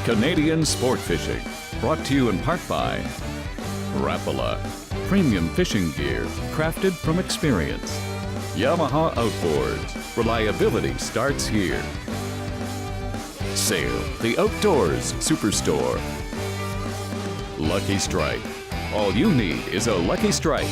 Canadian Sport Fishing, brought to you in part by Rapala, premium fishing gear crafted from experience. Yamaha Outboards, reliability starts here. Sail, the outdoors superstore. Lucky Strike, all you need is a Lucky Strike.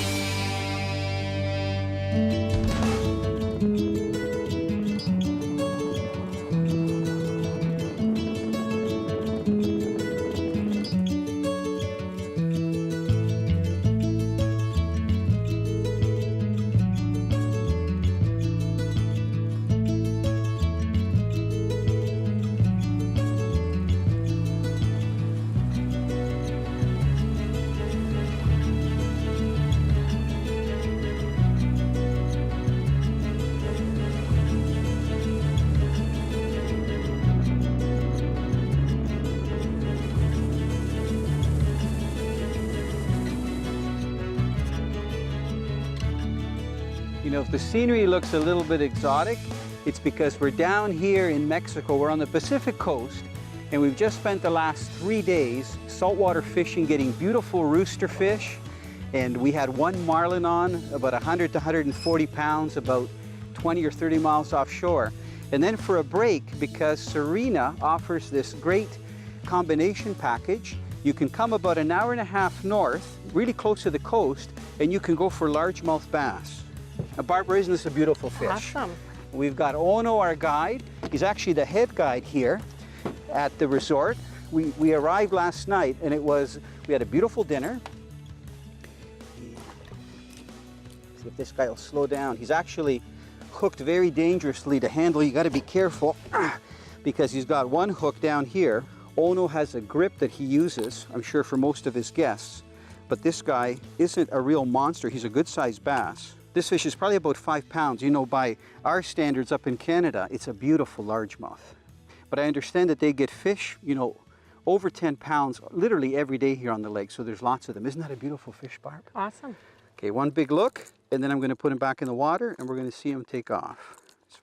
You know, if the scenery looks a little bit exotic, it's because we're down here in Mexico. We're on the Pacific coast, and we've just spent the last 3 days saltwater fishing, getting beautiful rooster fish. And we had one marlin on, about 100 to 140 pounds, about 20 or 30 miles offshore. And then for a break, because Serena offers this great combination package, you can come about an hour and a half north, really close to the coast, and you can go for largemouth bass. Now, Barbara, isn't this a beautiful fish? Awesome. We've got Hono, our guide. He's actually the head guide here at the resort. We arrived last night, and we had a beautiful dinner. See if this guy will slow down. He's actually hooked very dangerously to handle. You got to be careful because he's got one hook down here. Hono has a grip that he uses, I'm sure, for most of his guests. But this guy isn't a real monster. He's a good-sized bass. This fish is probably about 5 pounds. You know, by our standards up in Canada, it's a beautiful largemouth. But I understand that they get fish, you know, over 10 pounds literally every day here on the lake. So there's lots of them. Isn't that a beautiful fish, Barb? Awesome. Okay, one big look, and then I'm going to put him back in the water, and we're going to see him take off. So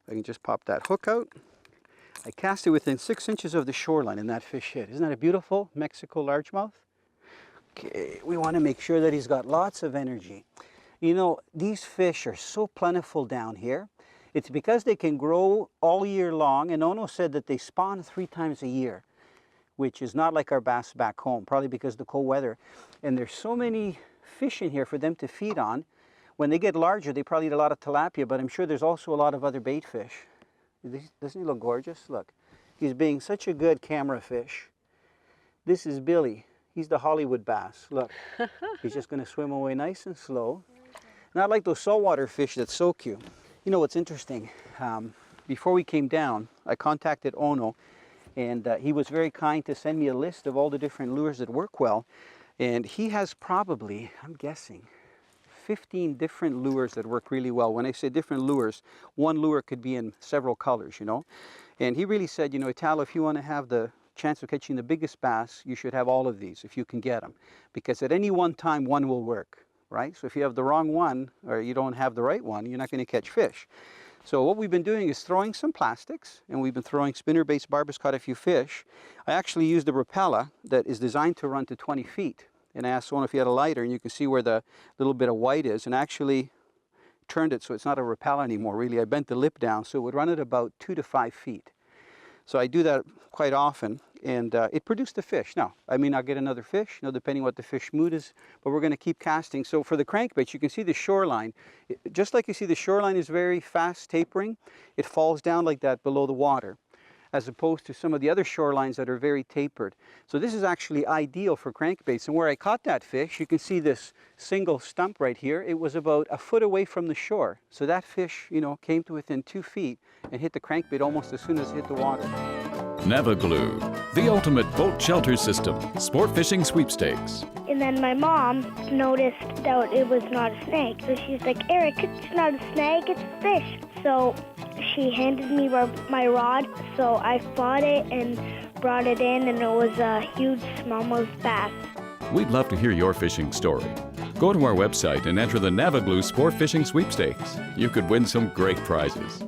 I can just pop that hook out. I cast it within 6 inches of the shoreline, and that fish hit. Isn't that a beautiful Mexico largemouth? Okay, we want to make sure that he's got lots of energy. You know, these fish are so plentiful down here. It's because they can grow all year long, and Ono said that they spawn 3 times a year, which is not like our bass back home, probably because of the cold weather. And there's so many fish in here for them to feed on. When they get larger, they probably eat a lot of tilapia, but I'm sure there's also a lot of other bait fish. Doesn't he look gorgeous? Look, he's being such a good camera fish. This is Billy. He's the Hollywood bass. Look, he's just going to swim away nice and slow. Not like those saltwater fish that soak you. You know what's interesting? Before we came down, I contacted Ono, and he was very kind to send me a list of all the different lures that work well. And he has probably, I'm guessing, 15 different lures that work really well. When I say different lures, one lure could be in several colors, you know. And he really said, you know, Italo, if you want to have the chance of catching the biggest bass, you should have all of these if you can get them. Because at any one time, one will work. Right? So if you have the wrong one or you don't have the right one, you're not going to catch fish. So what we've been doing is throwing some plastics, and we've been throwing spinner-based. Barbara's caught a few fish. I actually used a propeller that is designed to run to 20 feet. And I asked Ono if he had a lighter, and you can see where the little bit of white is, and actually turned it so it's not a propeller anymore, really. I bent the lip down so it would run at about 2 to 5 feet. So I do that quite often, and it produced a fish. Now, I may not get another fish, you know, depending what the fish mood is, but we're going to keep casting. So for the crankbaits, you can see the shoreline. Just like you see the shoreline is very fast tapering, it falls down like that below the water, as opposed to some of the other shorelines that are very tapered. So this is actually ideal for crankbaits. And where I caught that fish, you can see this single stump right here. It was about a foot away from the shore. So that fish, you know, came to within 2 feet and hit the crankbait almost as soon as it hit the water. Naviglue, the ultimate boat shelter system, sport fishing sweepstakes. In And then my mom noticed that it was not a snake. So she's like, Eric, it's not a snake, it's a fish. So she handed me my rod, so I fought it and brought it in, and it was a huge smallmouth bass. We'd love to hear your fishing story. Go to our website and enter the Naviglu Sport Fishing Sweepstakes. You could win some great prizes.